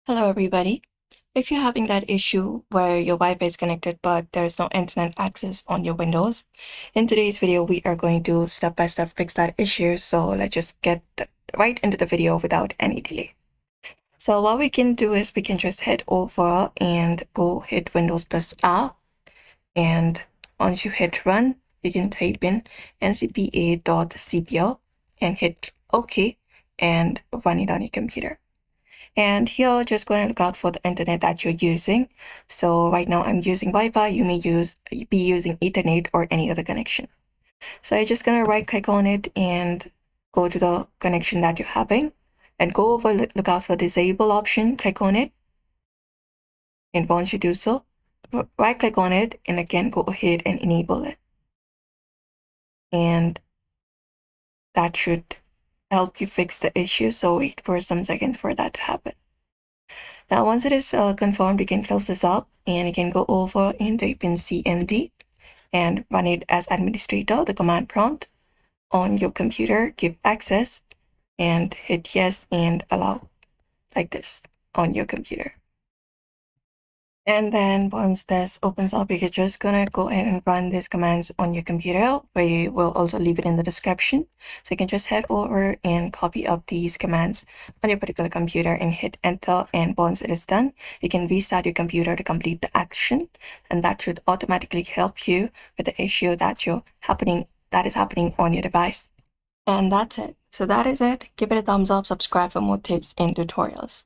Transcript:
Hello everybody. If you're having that issue where your Wi-Fi is connected but there's no internet access on your Windows, in today's video we are going to step-by-step fix that issue. So let's just get right into the video without any delay. So what we can do is we can just head over and go hit Windows plus R, and once you hit run, you can type in ncpa.cpl and hit OK and run it on your computer. And here, just going to look out for the internet that you're using. So right now I'm using Wi-Fi. You may be using Ethernet or any other connection. So I'm just going to right click on it and go to the connection that you're having and go over, look out for disable option, click on it. And once you do so, right click on it and again go ahead and enable it. And that should help you fix the issue. So wait for some seconds for that to happen. Now, once it is confirmed, you can close this up and you can go over and type in cmd and run it as administrator, the command prompt on your computer, give access and hit yes and allow like this on your computer. And then once this opens up, you're just gonna go ahead and run these commands on your computer. We will also leave it in the description. So you can just head over and copy up these commands on your particular computer and hit enter. And once it is done, you can restart your computer to complete the action. And that should automatically help you with the issue that is happening on your device. And that's it. So that is it. Give it a thumbs up, subscribe for more tips and tutorials.